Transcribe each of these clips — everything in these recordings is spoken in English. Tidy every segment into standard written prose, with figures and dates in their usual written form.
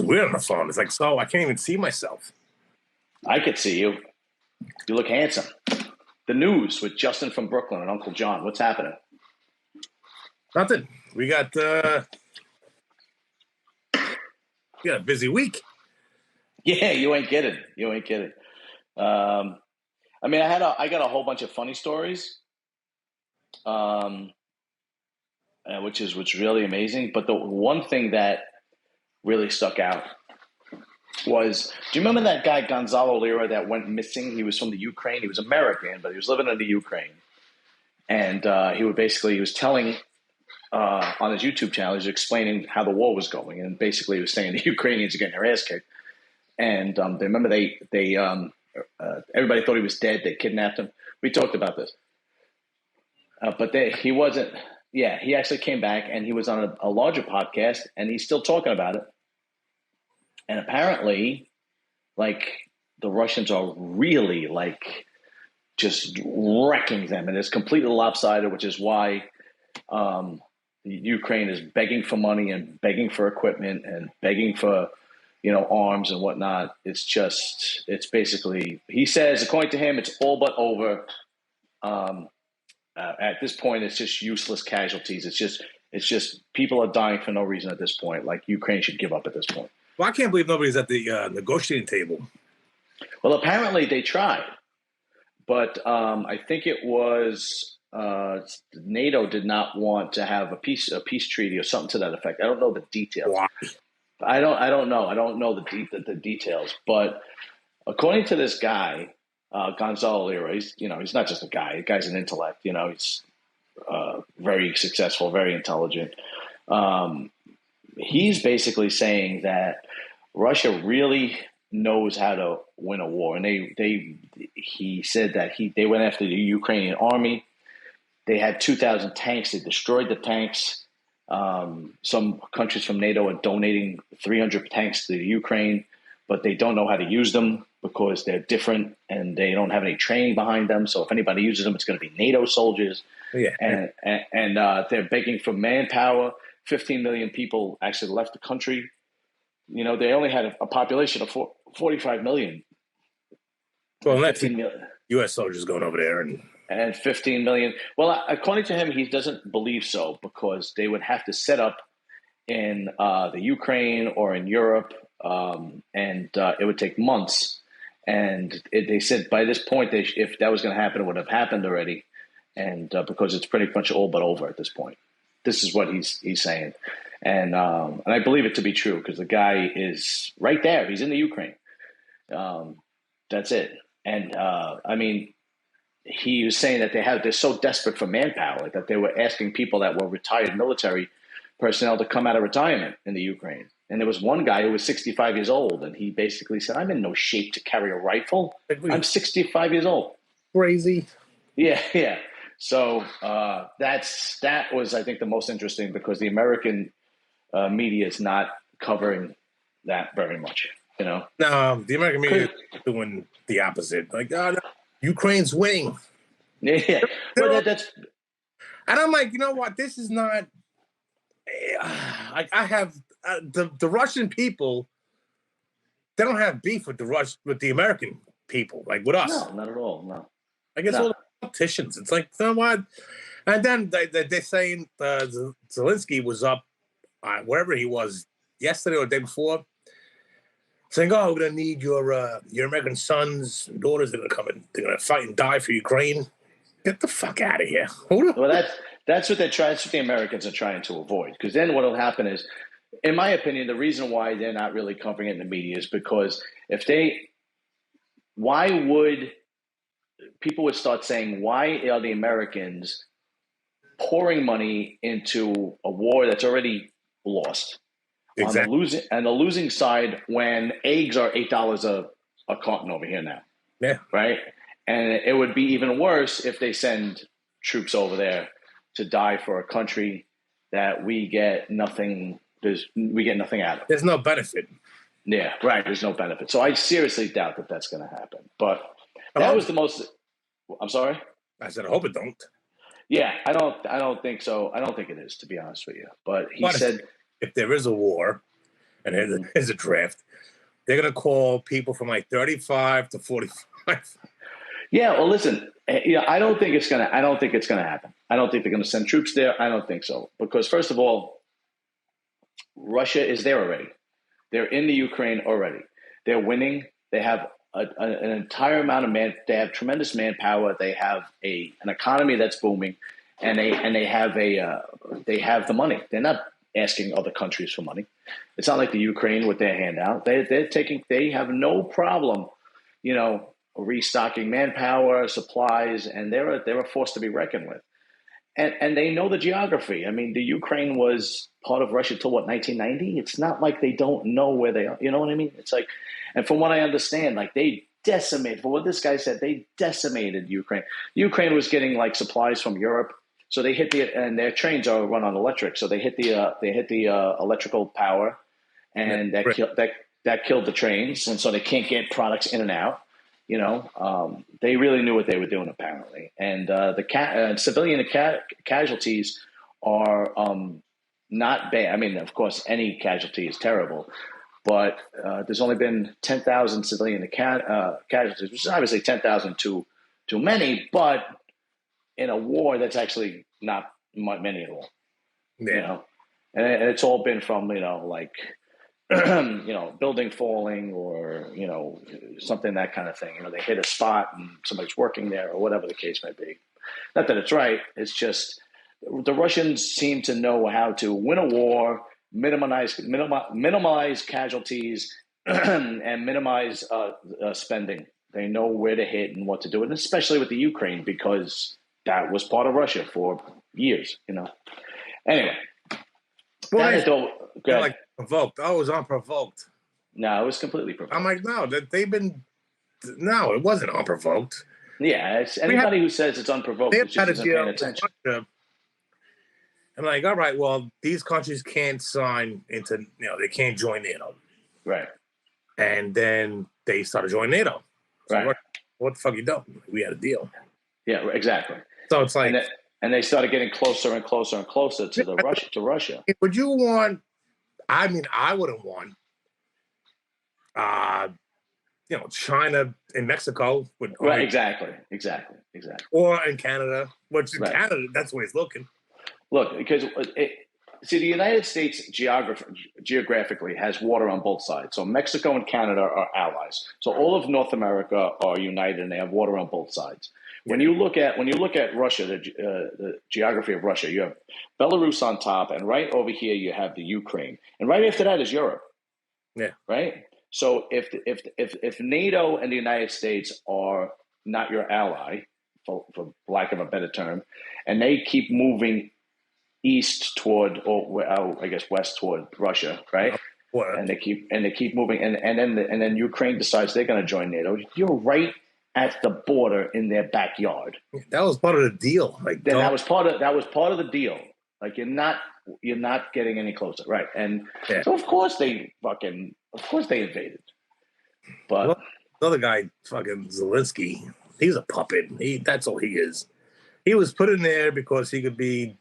weird on the phone. It's like, so I can't even see myself. I could see you. You look handsome. The news with Justin from Brooklyn and Uncle John. What's happening? Nothing. We got a busy week. Yeah, you ain't kidding. I mean, I got a whole bunch of funny stories, which is really amazing. But the one thing that really stuck out was, do you remember that guy Gonzalo Lira that went missing? He was from the Ukraine. He was American, but he was living in the Ukraine, and he was telling on his YouTube channel, he was explaining how the war was going, and basically he was saying the Ukrainians are getting their ass kicked. And they remember they everybody thought he was dead. They kidnapped him. We talked about this, but he wasn't. Yeah, he actually came back, and he was on a larger podcast, and he's still talking about it. And apparently, like, the Russians are really, like, just wrecking them, and it's completely lopsided, which is why Ukraine is begging for money and begging for equipment and begging for, arms and whatnot. It's basically, he says, according to him, it's all but over. At this point, it's just useless casualties. It's just people are dying for no reason at this point. Like, Ukraine should give up at this point. Well, I can't believe nobody's at the negotiating table. Well, apparently they tried, but I think it was NATO did not want to have a peace treaty or something to that effect. I don't know the details. Why? I don't know. I don't know the details. But according to this guy, Gonzalo Lira, he's not just a guy. The guy's an intellect. He's very successful, very intelligent. He's basically saying that Russia really knows how to win a war, and he said that they went after the Ukrainian army. They had 2,000 tanks. They destroyed the tanks. Some countries from NATO are donating 300 tanks to the Ukraine, but they don't know how to use them because they're different and they don't have any training behind them. So if anybody uses them, it's going to be NATO soldiers. Yeah. And they're begging for manpower. 15 million people actually left the country. They only had a population of 45 million. Well, that's U.S. soldiers going over there and 15 million. Well, according to him, he doesn't believe so because they would have to set up in the Ukraine or in Europe, and it would take months. And they said by this point, if that was going to happen, it would have happened already. And because it's pretty much all but over at this point. This is what he's saying. And I believe it to be true because the guy is right there. He's in the Ukraine. That's it. And I mean, he was saying that they're so desperate for manpower that they were asking people that were retired military personnel to come out of retirement in the Ukraine. And there was one guy who was 65 years old, and he basically said, "I'm in no shape to carry a rifle. I'm 65 years old." Crazy. Yeah. So that was, I think, the most interesting because the American media is not covering that very much. No, the American media is doing the opposite. Like, no, Ukraine's winning. Yeah. Well, that's. And I'm like, you know what? This is not. I have the Russian people. They don't have beef with the American people, like with us. No, not at all. No. I guess all the politicians. It's like, you know what? And then they're saying Zelensky was up wherever he was yesterday or the day before, saying, "Oh, we're gonna need your American sons and daughters. They're gonna come and they're gonna fight and die for Ukraine." Get the fuck out of here! Well, that's what they're trying. That's what the Americans are trying to avoid. Because then what will happen is, in my opinion, the reason why they're not really covering it in the media is because why would people would start saying, why are the Americans pouring money into a war that's already lost? Exactly. On the losing side when eggs are $8 a carton over here now. Yeah. Right? And it would be even worse if they send troops over there to die for a country that we get nothing out of. There's no benefit. Yeah, right. There's no benefit. So I seriously doubt that that's going to happen. But that was the most. I'm sorry. I said, I hope it don't. Yeah, I don't think so. I don't think it is, to be honest with you. But he said, if there is a war, And here's a draft. They're going to call people from like 35 to 45. Yeah, well, listen, I don't think it's gonna. I don't think it's gonna happen. I don't think they're gonna send troops there. I don't think so because first of all, Russia is there already. They're in the Ukraine already. They're winning. They have an entire amount of They have tremendous manpower. They have an economy that's booming, and they have the money. They're not asking other countries for money. It's not like the Ukraine with their hand out. They have no problem, restocking manpower, supplies, and they're a force to be reckoned with. And they know the geography. I mean, the Ukraine was part of Russia till 1990? It's not like they don't know where they are. You know what I mean? It's like, and from what I understand, like they decimated, for what this guy said, they decimated Ukraine. Ukraine was getting like supplies from Europe. So they hit and their trains are run on electric. So they hit the electrical power, and that killed the trains. And so they can't get products in and out. They really knew what they were doing, apparently. And the civilian casualties are not bad. I mean, of course, any casualty is terrible, but there's only been 10,000 civilian casualties, which is obviously 10,000 too many. But in a war, that's actually not many at all. Yeah. And it's all been from building falling or, something, that kind of thing. They hit a spot and somebody's working there or whatever the case may be. Not that it's right. It's just the Russians seem to know how to win a war, minimize casualties, and minimize spending. They know where to hit and what to do, and especially with the Ukraine, because that was part of Russia for years, Anyway. Well, like provoked. Oh, it was unprovoked. No, it was completely provoked. I'm like, no, no, it wasn't unprovoked. Yeah, anybody who says it's unprovoked is just isn't paying attention. I'm like, all right, well, these countries can't sign into, they can't join NATO. Right. And then they started joining NATO. So right. What the fuck you doing? We had a deal. Yeah, exactly. So it's like, and they started getting closer and closer and closer to Russia. Would you want? I mean, I wouldn't want, China and Mexico would. Right. Exactly. Or in Canada, which in Canada, that's the way it's looking. Look, because the United States geographically has water on both sides. So Mexico and Canada are allies. So all of North America are united, and they have water on both sides. When you look at Russia, the geography of Russia, you have Belarus on top, and right over here you have the Ukraine, and right after that is Europe. Yeah. Right. So if NATO and the United States are not your ally, for lack of a better term, and they keep moving east toward, or I guess west toward Russia, right? And they keep moving, and then Ukraine decides they're going to join NATO. You're right at the border in their backyard. That was part of the deal. That was part of the deal. Like you're not getting any closer, right? And so of course they invaded. But the other guy, fucking Zelensky, he's a puppet. That's all he is. He was put in there because he could be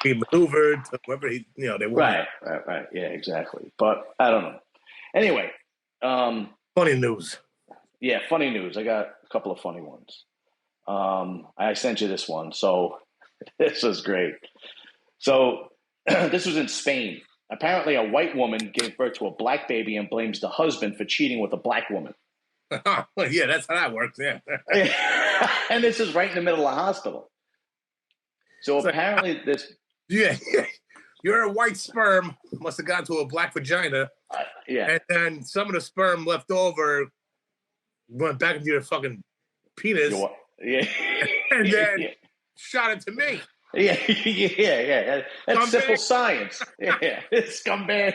maneuvered to whoever they want. Right. Yeah, exactly. But I don't know. Anyway, funny news. Yeah, funny news. I got a couple of funny ones. I sent you this one. So this was great. So this was in Spain. Apparently a white woman gave birth to a black baby and blames the husband for cheating with a black woman. Yeah, that's how that works. Yeah. And this is right in the middle of the hospital. So apparently this... Yeah. You're a white sperm. Must have gone to a black vagina. Yeah. And then some of the sperm left over went back into your fucking penis. Yeah. And then shot it to me. Yeah. That's simple science. Yeah. Scumbag.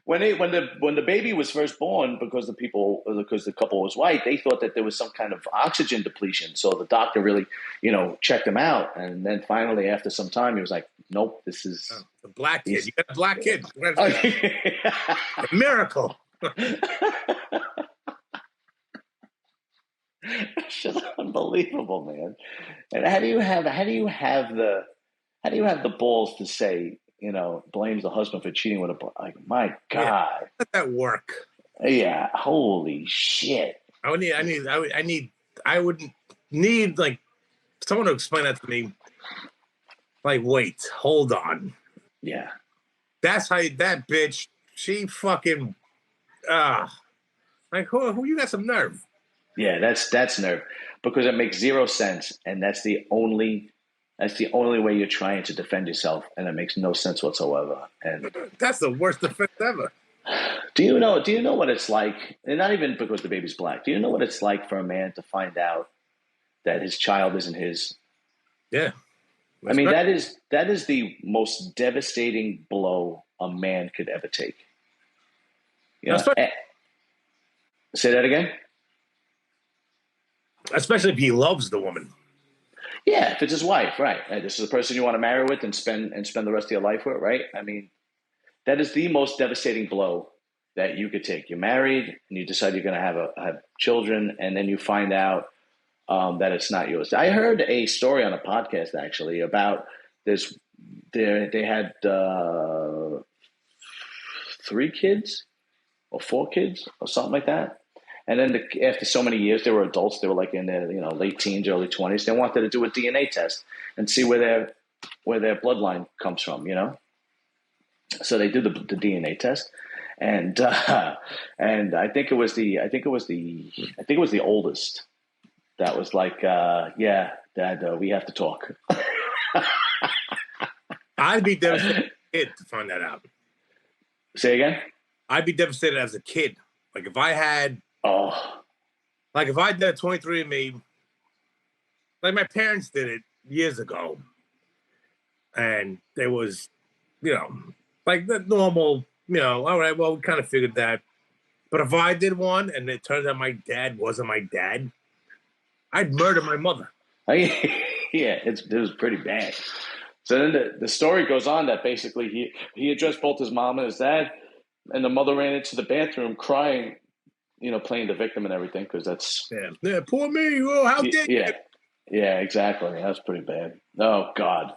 When the baby was first born, because the couple was white, they thought that there was some kind of oxygen depletion. So the doctor really, checked him out, and then finally, after some time, he was like, "Nope, this is the black kid. You got a black kid. A miracle." It's just unbelievable, man. And how do you have the balls to say, blames the husband for cheating with like, my God. Let that work. Yeah. Holy shit. I would need like someone to explain that to me. Like, wait, hold on. Yeah. That's how that bitch, she fucking, like, who you got some nerve? Yeah, that's nerve, because it makes zero sense, and that's the only way you're trying to defend yourself, and it makes no sense whatsoever. And that's the worst defense ever. Do you know what it's like? And not even because the baby's black. Do you know what it's like for a man to find out that his child isn't his? Yeah. I mean, that is the most devastating blow a man could ever take. Say that again? Especially if he loves the woman. Yeah, if it's his wife, right? This is the person you want to marry with and spend the rest of your life with, right? I mean, that is the most devastating blow that you could take. You're married and you decide you're going to have children, and then you find out that it's not yours. I heard a story on a podcast actually about this. They had 3 kids or 4 kids or something like that. And then after so many years, they were adults. They were like in their late teens, early 20s. They wanted to do a DNA test and see where their bloodline comes from. So they did the DNA test, and I think it was the oldest that was like, yeah, Dad, we have to talk. I'd be devastated as a kid to find that out. Say again? I'd be devastated as a kid. Like if I had. Like if I did a 23andMe, like my parents did it years ago, and there was, like the normal, all right, well, we kind of figured that. But if I did one and it turns out my dad wasn't my dad, I'd murder my mother. Yeah, it was pretty bad. So then the story goes on that basically he addressed both his mom and his dad, and the mother ran into the bathroom crying, playing the victim and everything, because that's... Yeah, poor me. Oh, how dare you? Yeah, exactly. That's pretty bad. Oh, God.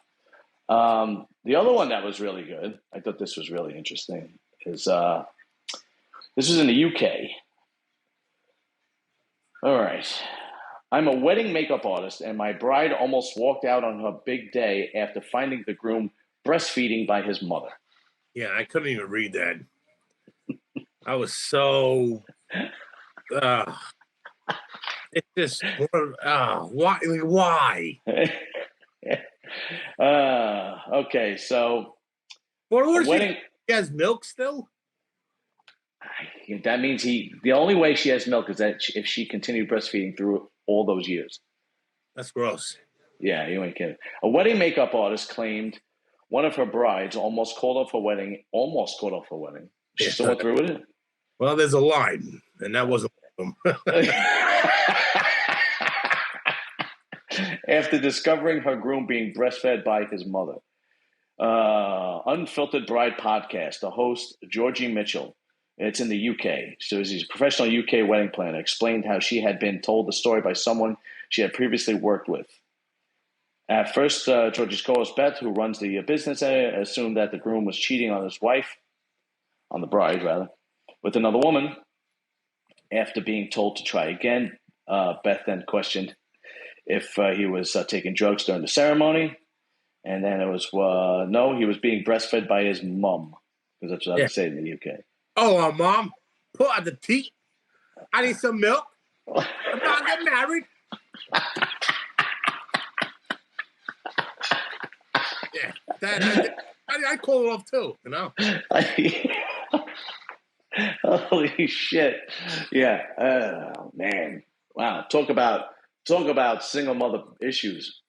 The other one that was really good, I thought this was really interesting, is this was in the UK. All right. I'm a wedding makeup artist, and my bride almost walked out on her big day after finding the groom breastfeeding by his mother. Yeah, I couldn't even read that. I was so... it's just... why? Why? Okay, so... What wedding... She has milk still? That means the only way she has milk is that if she continued breastfeeding through all those years. That's gross. Yeah, you ain't kidding. A wedding makeup artist claimed one of her brides almost called off her wedding. She still went through with it? Well, there's a line, and that wasn't one of them. After discovering her groom being breastfed by his mother. Unfiltered Bride podcast, the host, Georgie Mitchell, it's in the UK. So she's a professional UK wedding planner, explained how she had been told the story by someone she had previously worked with. At first, Georgie's co-host Beth, who runs the business, assumed that the groom was cheating on his wife, on the bride rather, with another woman. After being told to try again, Beth then questioned if he was taking drugs during the ceremony. And then it was, no, he was being breastfed by his mom, because that's what I say in the UK. Oh, Mom, pull out the teat. I need some milk. I'm not getting married. Yeah, I call it off too, Holy shit! Yeah, oh man, wow. Talk about single mother issues.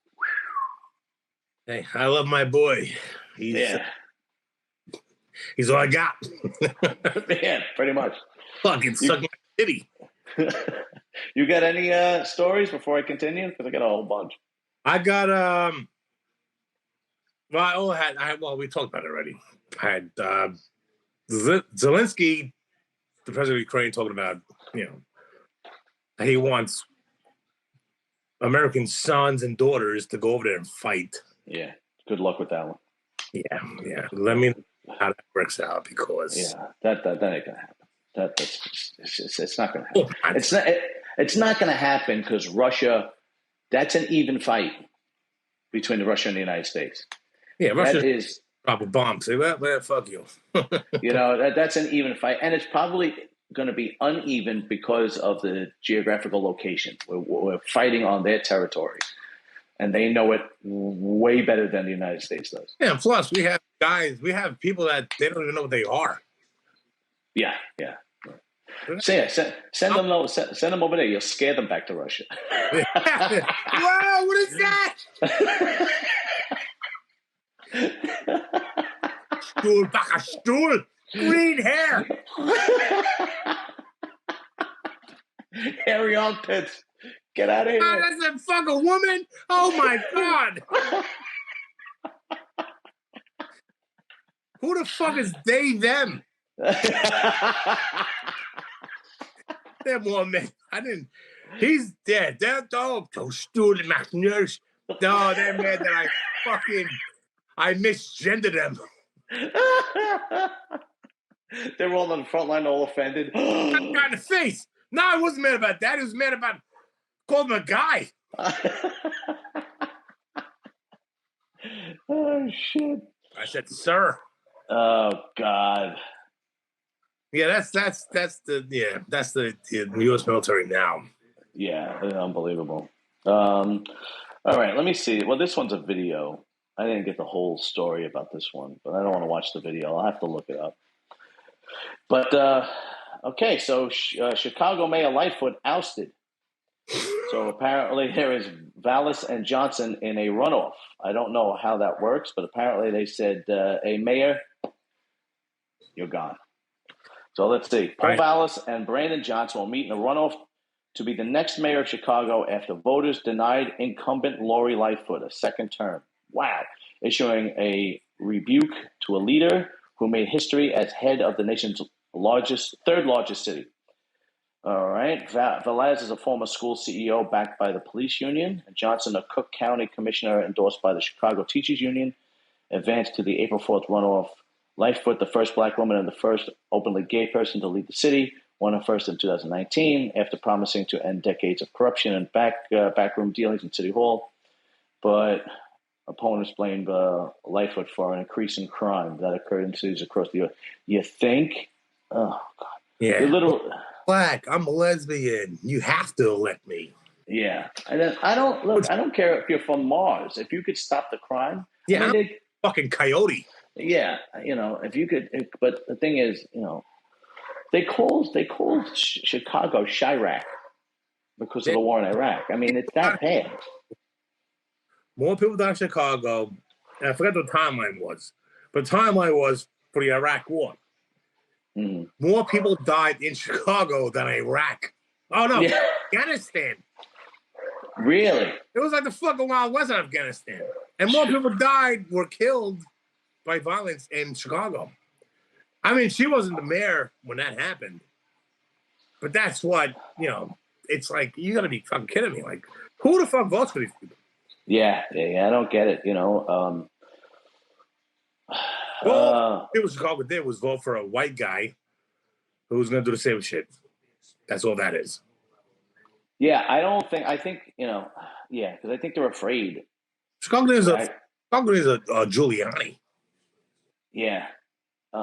Hey, I love my boy. He's all I got. Yeah, pretty much. Fucking suck my titty. You got any stories before I continue? Because I got a whole bunch. I got well, we talked about it already. I had Zelensky, the president of Ukraine, talking about he wants American sons and daughters to go over there and fight. Yeah, good luck with that one. Yeah. Let me know how that works out because that ain't gonna happen. It's not gonna happen. oh, my It's not gonna happen because Russia. That's an even fight between Russia and the United States. yeah, That Russia is, drop a bomb. Say well, fuck you. that's an even fight, and it's probably going to be uneven because of the geographical location. We're fighting on their territory, and they know it way better than the United States does. Yeah, and plus we have people that they don't even know what they are. Yeah. So send them over there. You'll scare them back to Russia. Wow, what is that? Stool, back a stool, green hair, hairy armpits. Get out of here! That's a fucking woman. Oh my god! Who the fuck is they them? They're more men. I didn't. He's dead. They're those stool McNurse. No, they're mad that I misgendered them. They're all on the front line, all offended. That guy in the face. No, I wasn't mad about that. He was mad about calling him a guy. Oh shit! I said, sir. Oh God. Yeah, that's the U.S. military now. Yeah, unbelievable. All right, let me see. Well, this one's a video. I didn't get the whole story about this one, but I don't want to watch the video. I'll have to look it up. But okay, so Chicago Mayor Lightfoot ousted. So apparently there is Vallis and Johnson in a runoff. I don't know how that works, but apparently they said, "Hey, Mayor, you're gone." So let's see. Paul Vallis and Brandon Johnson will meet in a runoff to be the next mayor of Chicago after voters denied incumbent Lori Lightfoot a second term. Wow. Issuing a rebuke to a leader who made history as head of the nation's third largest city. All right. Velez is a former school CEO backed by the police union. Johnson, a Cook County commissioner endorsed by the Chicago Teachers Union, advanced to the April 4th runoff. Lightfoot, the first black woman and the first openly gay person to lead the city, won her first in 2019 after promising to end decades of corruption and backroom dealings in City Hall. But opponents blamed Lightfoot for an increase in crime that occurred in cities across the U.S. You think? Oh, God. Yeah. You're black. I'm a lesbian. You have to elect me. Yeah. And then I don't care if you're from Mars. If you could stop the crime. Yeah. Fucking coyote. Yeah, if you could, but the thing is, they called Chicago Chirac because of the war in Iraq. I mean, it's that bad. More people died in Chicago, and I forgot what the timeline was, but the timeline was for the Iraq War. Mm-hmm. More people died in Chicago than Iraq. Oh no, yeah. Afghanistan. Really? It was like the fucking Wild West in Afghanistan, and more people were killed by violence in Chicago. I mean, she wasn't the mayor when that happened, but that's what, it's like, you gotta be fucking kidding me. Like, who the fuck votes for these people? Yeah, I don't get it, Well, what Chicago did was vote for a white guy who was gonna do the same shit. That's all that is. Yeah, because I think they're afraid. Chicago is a Giuliani. Yeah. I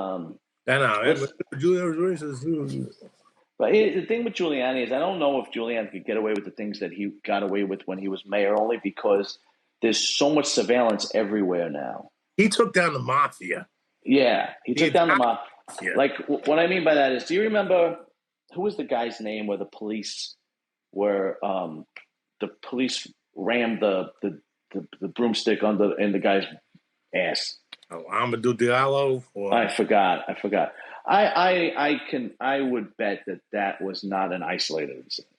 know. Giuliani was racist. But the thing with Giuliani is I don't know if Giuliani could get away with the things that he got away with when he was mayor, only because there's so much surveillance everywhere now. He took down the mafia. Yeah, he took down the mafia. Like, what I mean by that is, do you remember, who was the guy's name where the police rammed the broomstick in the guy's ass? Oh, Amadou Diallo? I forgot. I would bet that was not an isolated incident.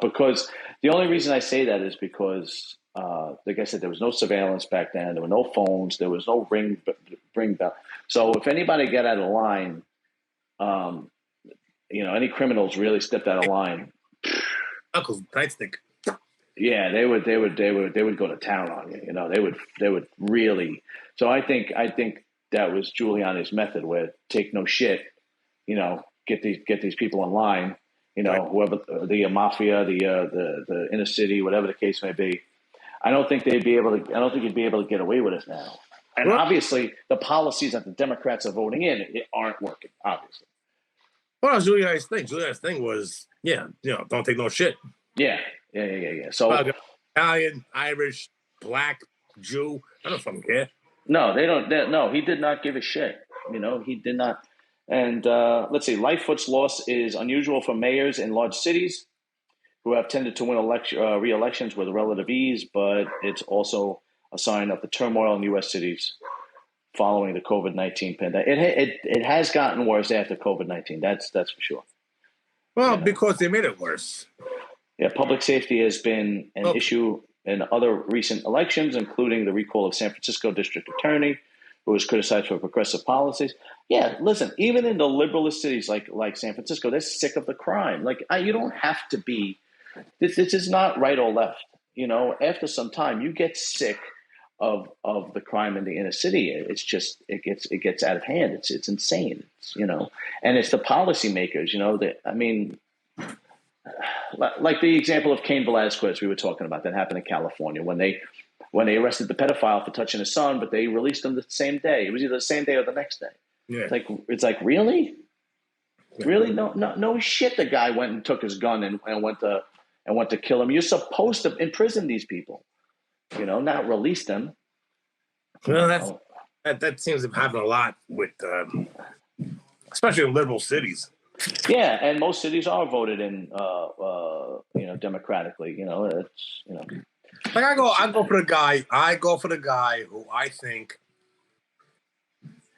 Because the only reason I say that is because, like I said, there was no surveillance back then. There were no phones. There was no ring bell. So if anybody got out of line, any criminals really stepped out of line. Knuckles, nightstick. Yeah, they would go to town on you. You know, they would really. So I think that was Giuliani's method, where take no shit. You know, get these people in line. You Right. know, whoever the mafia, the inner city, whatever the case may be. I don't think they'd be able to. I don't think you'd be able to get away with it now. And Well, obviously, the policies that the Democrats are voting in aren't working. Obviously, well, Giuliani's thing. Giuliani's thing was, yeah, don't take no shit. yeah. So Italian, Irish, black, Jew. I don't fucking care. no, they don't. No, he did not give a shit. You know, he did not. And let's see, Lightfoot's loss is unusual for mayors in large cities who have tended to win re-elections with relative ease, but it's also a sign of the turmoil in U.S. cities following the COVID-19 pandemic. It has gotten worse after COVID-19. That's for sure. Well, because they made it worse. Yeah, public safety has been an issue in other recent elections, including the recall of San Francisco district attorney, who was criticized for progressive policies. Yeah, listen, even in the liberalist cities like San Francisco, they're sick of the crime. Like, you don't have to be. This is not right or left. You know, after some time, you get sick of the crime in the inner city. It's just it gets out of hand. It's insane. And it's the policymakers. Like the example of Cain Velasquez we were talking about that happened in California when they arrested the pedophile for touching his son, but they released him the same day. It was either the same day or the next day. Yeah. It's like really, really no shit. The guy went and took his gun and went to kill him. You're supposed to imprison these people, not release them. Well, that seems to happen a lot with, especially in liberal cities. Yeah, and most cities are voted in, democratically. Like I go for the guy. I go for the guy who I think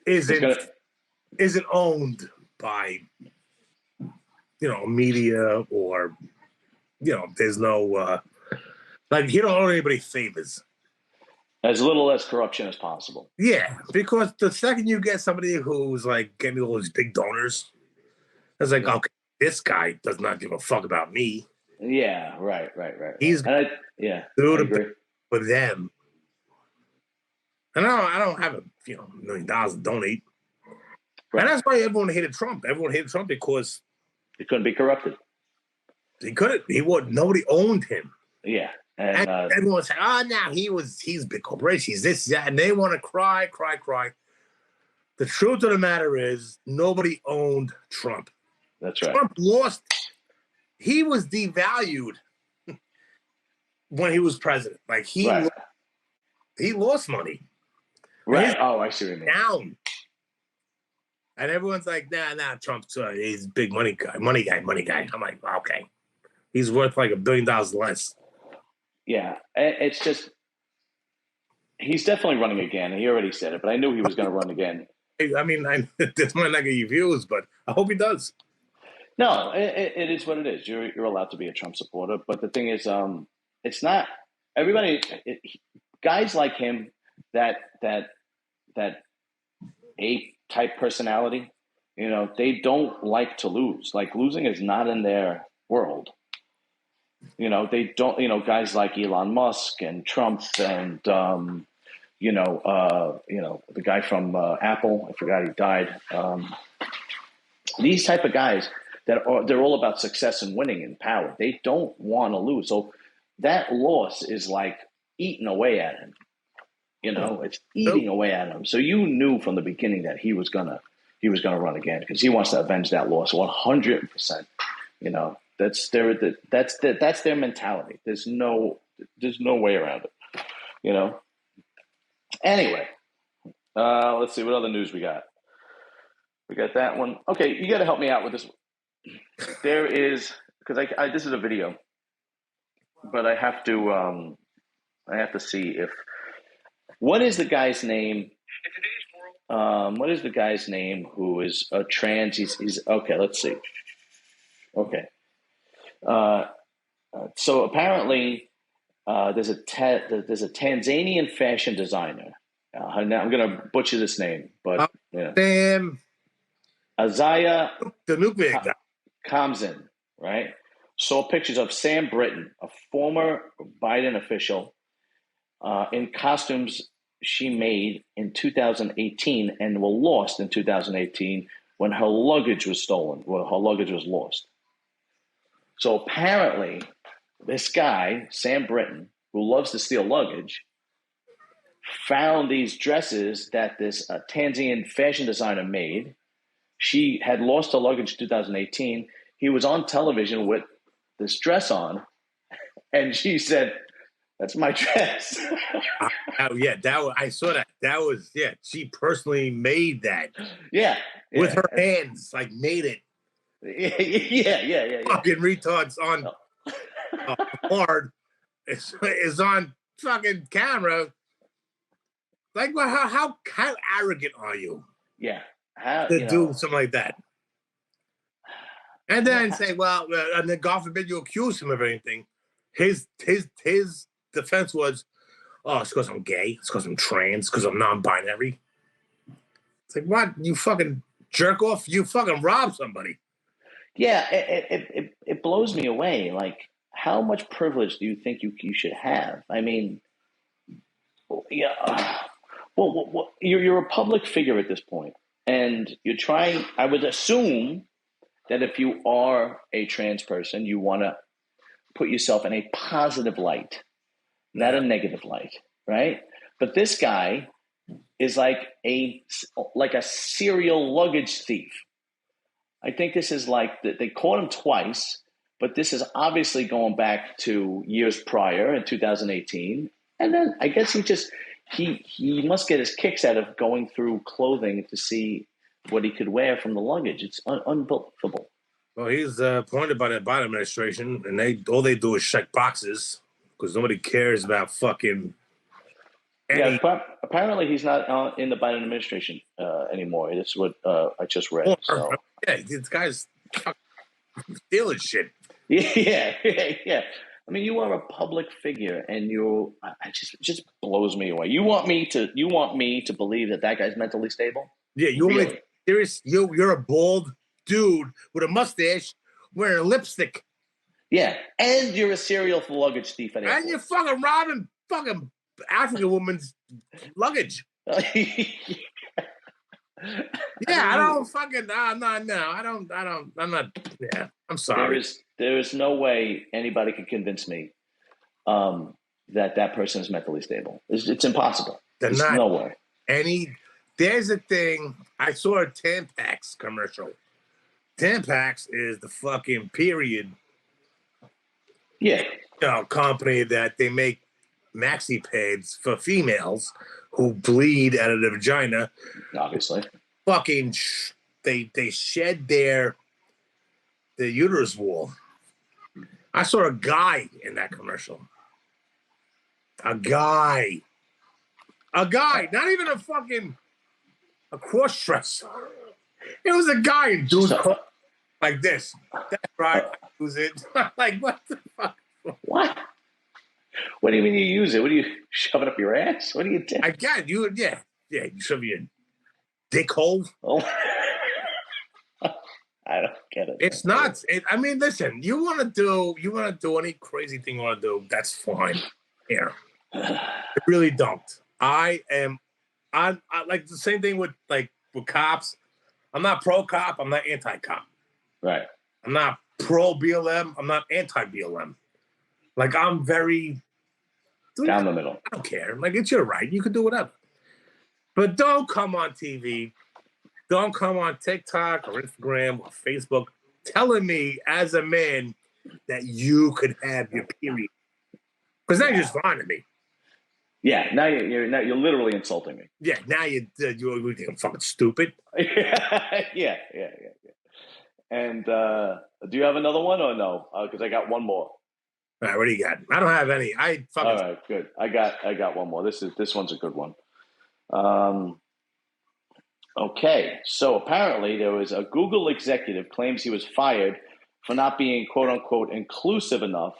isn't owned by media, or there's no like he don't owe anybody favors. As little as corruption as possible. Yeah, because the second you get somebody who's like getting all these big donors, it's like, okay, this guy does not give a fuck about me. Yeah, right. He's do for them. And I don't have $1 million to donate. Right. And that's why everyone hated Trump. Everyone hated Trump because he couldn't be corrupted. He couldn't. Nobody owned him. Yeah. And everyone said, now he's a big corporation. He's this, that. And they want to cry. The truth of the matter is nobody owned Trump. That's right. Trump lost. He was devalued when he was president. Like he lost money. Right. I see what you mean. Down. And everyone's like, nah, Trump's he's a big money guy. I'm like, okay. He's worth like $1 billion less. Yeah. It's just, he's definitely running again. He already said it, but I knew he was going to run again. I mean, this might not get you views, but I hope he does. No, it is what it is. You're allowed to be a Trump supporter, but the thing is, it's not everybody. Guys like him, that ape type personality, they don't like to lose. Like losing is not in their world. They don't. Guys like Elon Musk and Trump and the guy from Apple. I forgot he died. These type of guys they're all about success and winning and power. They don't want to lose. So that loss is like eating away at him. It's eating away at him. So you knew from the beginning that he was gonna run again because he wants to avenge that loss 100%. That's their mentality. There's no way around it. Anyway, let's see what other news we got. We got that one. Okay, you got to help me out with this. There is because I this is a video, but I have to see if what is the guy's name? What is the guy's name who is a trans? He's okay. Let's see. Okay. So apparently, there's a Tanzanian fashion designer. Now I'm going to butcher this name, but Damn. Isaiah the nuclear guy. Kamzin, right? saw pictures of Sam Britton, a former Biden official, in costumes she made in 2018 and were lost in 2018 when her luggage was stolen, when her luggage was lost. So apparently, this guy, Sam Britton, who loves to steal luggage, found these dresses that this Tanzanian fashion designer made. She had lost her luggage in 2018. He was on television with this dress on, and she said, "That's my dress." Yeah, I saw that. That was she personally made that. Yeah. With her hands, like made it. Yeah. Fucking retards on hard is on fucking camera. Like, well, how arrogant are you? Yeah. To do something like that. And then say, well, and then God forbid you accuse him of anything. His defense was, oh, it's because I'm gay. It's because I'm trans. Because I'm non-binary. It's like, what? You fucking jerk off? You fucking rob somebody. Yeah, it blows me away. Like, how much privilege do you think you should have? I mean, yeah. Well, you're a public figure at this point, and you're trying. I would assume that if you are a trans person, you want to put yourself in a positive light, not a negative light, right? But this guy is like a serial luggage thief. I think this is like they caught him twice, but this is obviously going back to years prior in 2018. And then I guess he must get his kicks out of going through clothing to see what he could wear from the luggage. It's unbelievable. Well, he's appointed by the Biden administration, and all they do is check boxes because nobody cares about fucking. Yeah, apparently he's not in the Biden administration anymore. That's what I just read. So. Yeah, this guy's stealing shit. Yeah. I mean, you are a public figure, and it just blows me away. You want me to believe that guy's mentally stable? Yeah, you're a bald dude with a mustache wearing a lipstick. Yeah, and you're a serial luggage thief. And you're fucking robbing fucking African woman's luggage. Yeah, I don't fucking no. I'm not. Yeah, I'm sorry. There is no way anybody can convince me that person is mentally stable. It's impossible. There's no way. There's a thing. I saw a Tampax commercial. Tampax is the fucking period. Yeah. Company that they make maxi pads for females who bleed out of the vagina. Obviously. Fucking they shed their uterus wall. I saw a guy in that commercial. A guy, not even a cross-dresser. It was a guy, dude, like this. That's right. Use it. Like, what the fuck? What? What do you mean you use it? What do you shove it up your ass? What do you do? I got you. Yeah. You shove your dick hole. Oh. I don't get it. It's nuts. I mean, listen. You want to do any crazy thing you want to do? That's fine. Here, I really don't. I'm like the same thing with cops. I'm not pro cop. I'm not anti cop. Right. I'm not pro BLM. I'm not anti BLM. Like, I'm very down the middle. I don't care. Like, it's your right. You can do whatever. But don't come on TV. Don't come on TikTok or Instagram or Facebook telling me as a man that you could have your period. Because now you're just lying to me. Yeah, now you're literally insulting me. Yeah, now you're fucking stupid. Yeah. And do you have another one or no? Because I got one more. All right, what do you got? I don't have any. All right, good. I got one more. This one's a good one. Okay, so apparently there was a Google executive claims he was fired for not being quote unquote inclusive enough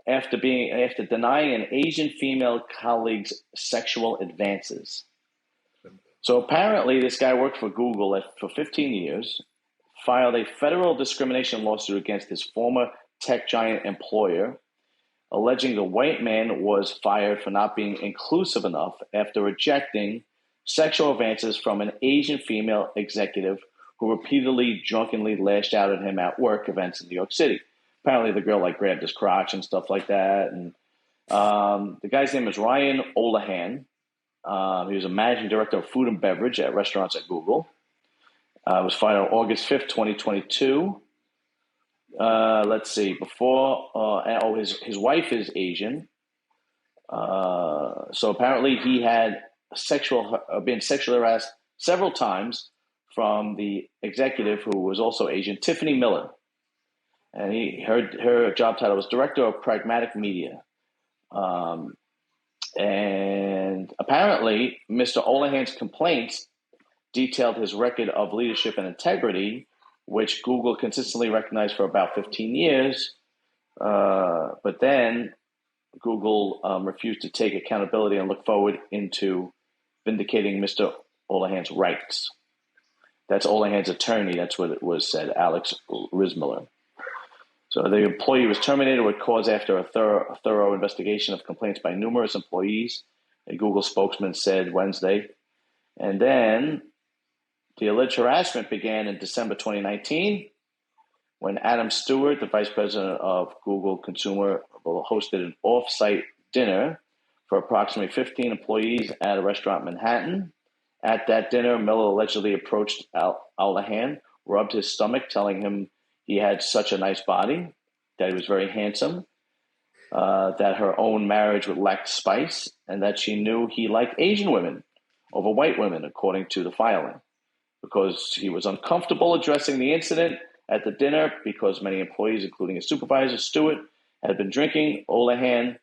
after denying an Asian female colleague's sexual advances. So apparently this guy worked for Google for 15 years, filed a federal discrimination lawsuit against his former tech giant employer, alleging the white man was fired for not being inclusive enough after rejecting sexual advances from an Asian female executive who repeatedly drunkenly lashed out at him at work events in New York City. Apparently the girl grabbed his crotch and stuff like that. And the guy's name is Ryan Olahan. He was a managing director of food and beverage at restaurants at Google. Was fired on August 5th, 2022. Let's see. Before, his wife is Asian. So apparently he had been sexually harassed several times from the executive who was also Asian, Tiffany Miller. And her job title was Director of Pragmatic Media. And apparently Mr. Olahan's complaints detailed his record of leadership and integrity, which Google consistently recognized for about 15 years. But then Google refused to take accountability and look forward into vindicating Mr. Olahan's rights. That's Olahan's attorney. That's what it was said, Alex Rismiller. So the employee was terminated with cause after a thorough investigation of complaints by numerous employees, a Google spokesman said Wednesday. And then the alleged harassment began in December 2019 when Adam Stewart, the vice president of Google Consumer, hosted an off-site dinner for approximately 15 employees at a restaurant in Manhattan. At that dinner, Miller allegedly approached Olahan, rubbed his stomach, telling him he had such a nice body, that he was very handsome, that her own marriage lacked spice, and that she knew he liked Asian women over white women, according to the filing. Because he was uncomfortable addressing the incident at the dinner because many employees, including his supervisor, Stewart, had been drinking, Olahan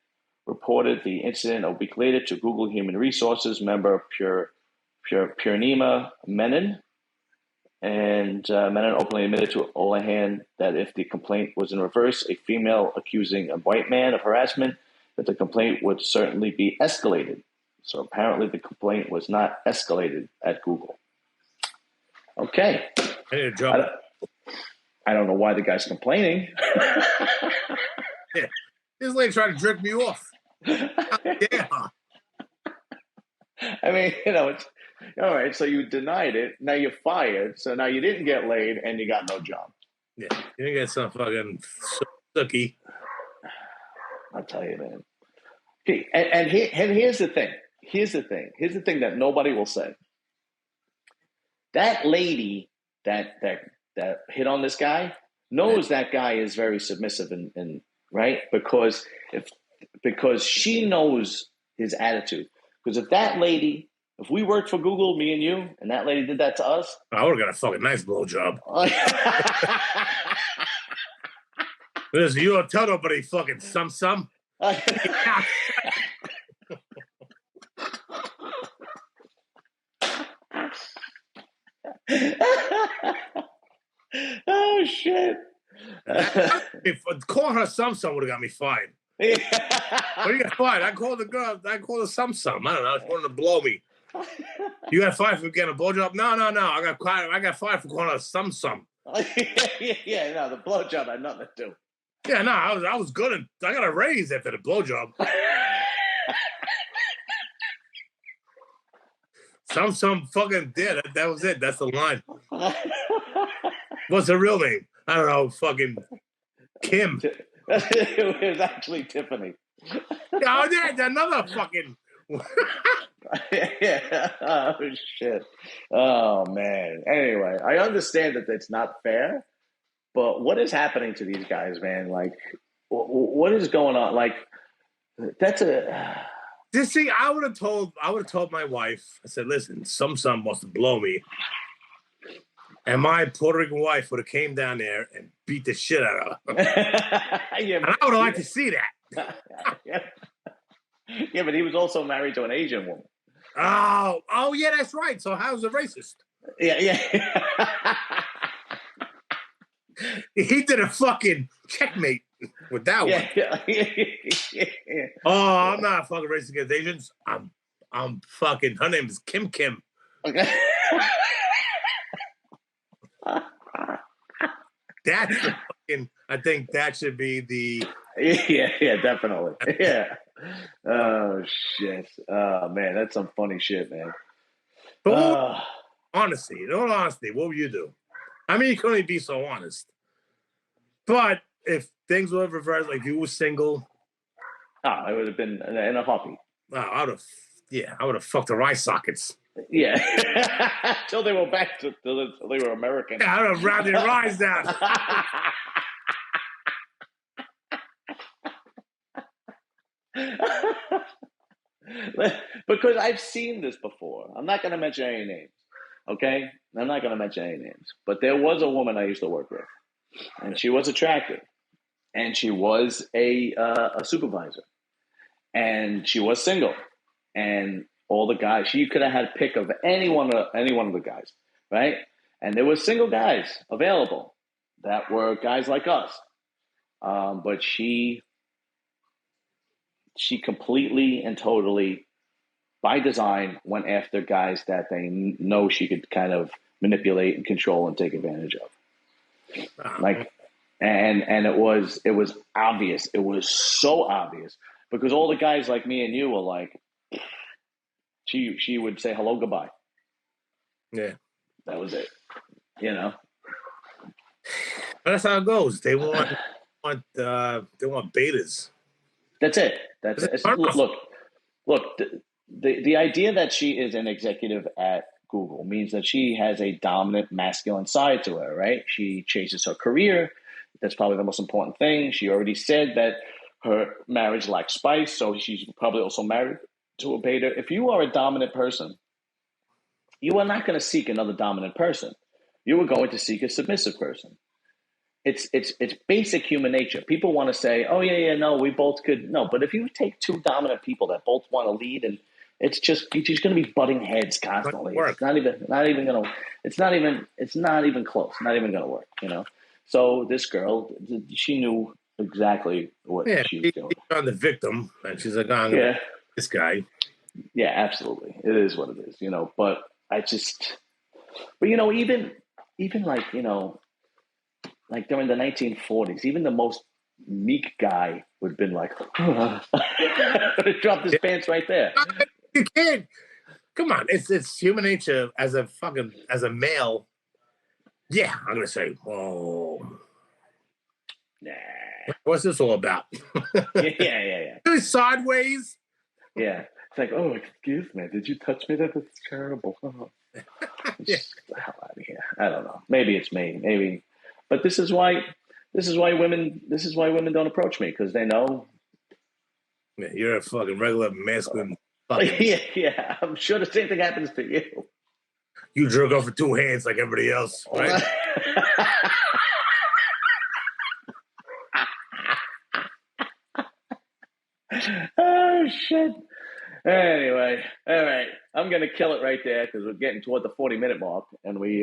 reported the incident a week later to Google Human Resources member Purnima Menon. And Menon openly admitted to Olahan that if the complaint was in reverse, a female accusing a white man of harassment, that the complaint would certainly be escalated. So apparently the complaint was not escalated at Google. Okay. Hey, Joe. I don't know why the guy's complaining. Yeah. This lady tried to jerk me off. Yeah. I mean, it's all right. So you denied it. Now you're fired. So now you didn't get laid and you got no job. Yeah. You didn't get some fucking sucky. I'll tell you, man. Okay. And here's the thing. Here's the thing that nobody will say. That lady that hit on this guy knows that guy is very submissive and right? Because she knows his attitude. Because if we worked for Google, me and you, and that lady did that to us, I would have got a fucking nice blowjob. Listen, you don't tell nobody fucking some. Oh shit! If calling her some would have got me fired. What do you got fired? I called the girl. I called her some. I don't know. She wanted to blow me. You got fired for getting a blowjob? No. I got fired for calling her some. Yeah, no, the blowjob had nothing to do. Yeah, no, I was good. I got a raise after the blowjob. Some fucking did. That was it. That's the line. What's her real name? I don't know. Fucking Kim. It was actually Tiffany. Oh, yeah, another fucking. Yeah. Oh shit. Oh man. Anyway, I understand that it's not fair, but what is happening to these guys, man? Like, what is going on? Like, that's a. You see, I would have told my wife. I said, "Listen, some wants to blow me," and my Puerto Rican wife would have came down there and beat the shit out of her. Yeah, and I would have liked to see that. Yeah, but he was also married to an Asian woman. Oh, yeah, that's right. So how's it racist? Yeah. He did a fucking checkmate with that one. Yeah. Oh, I'm not fucking racist against Asians. I'm fucking. Her name is Kim. Okay. That's And I think that should be the. Yeah, definitely. Yeah. Oh shit. Oh man, that's some funny shit, man. But honesty, in all honesty, what would you do? I mean, you can only be so honest. But if things were reversed, like you were single, it would have been in a heartbeat. I would have fucked her eye sockets. Yeah. Till they were back to till they were American. Yeah, I would have rounded their eyes down. Because I've seen this before. I'm not going to mention any names. Okay? I'm not going to mention any names. But there was a woman I used to work with, and she was attractive, and she was a supervisor, and she was single, and all the guys, she could have had a pick of any one of the guys, right? And there were single guys available that were guys like us, but she completely and totally, by design, went after guys that they know she could kind of manipulate and control and take advantage of. Like, and it was obvious. It was so obvious because all the guys like me and you were like, she would say hello, goodbye. Yeah, that was it. You know, that's how it goes. They want betas. That's it. That's it. Look. The idea that she is an executive at Google means that she has a dominant masculine side to her, right? She chases her career. That's probably the most important thing. She already said that her marriage lacks spice, so she's probably also married to a beta. If you are a dominant person, you are not going to seek another dominant person. You are going to seek a submissive person. It's basic human nature. People want to say, "Oh yeah, no, we both could." No, but if you take two dominant people that both want to lead, and you're just going to be butting heads constantly. It's not even going to. It's not even close. Not even going to work. You know. So this girl, she knew exactly what she was doing. She's on the victim, and she's like, this guy. Yeah, absolutely. It is what it is. You know, but you know, even like, you know, like during the 1940s, even the most meek guy would have been like, dropped his pants right there. You can't. Come on, it's human nature as a male. Yeah, I'm gonna say, oh, nah. What's this all about? Yeah. Sideways. Yeah, it's like, oh, excuse me, did you touch me? That's terrible. Yeah. The hell out of here. I don't know. Maybe it's me. Maybe, but this is why women don't approach me, because they know. Yeah, you're a fucking regular masculine. Yeah. I'm sure the same thing happens to you. You jerk off with two hands like everybody else, right? Oh shit. Anyway, all right. I'm gonna kill it right there because we're getting toward the 40-minute mark, and we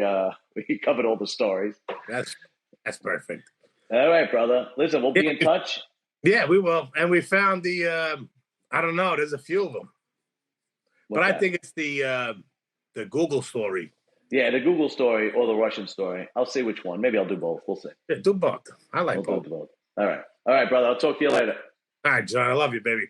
covered all the stories. That's perfect. All right, brother. Listen, we'll be in touch. Yeah, we will. And we found the I don't know. There's a few of them, but I think it's the Google story. Yeah, the Google story or the Russian story. I'll see which one. Maybe I'll do both. We'll see. Yeah, do both. I like both. All right, brother. I'll talk to you later. All right, John. I love you, baby.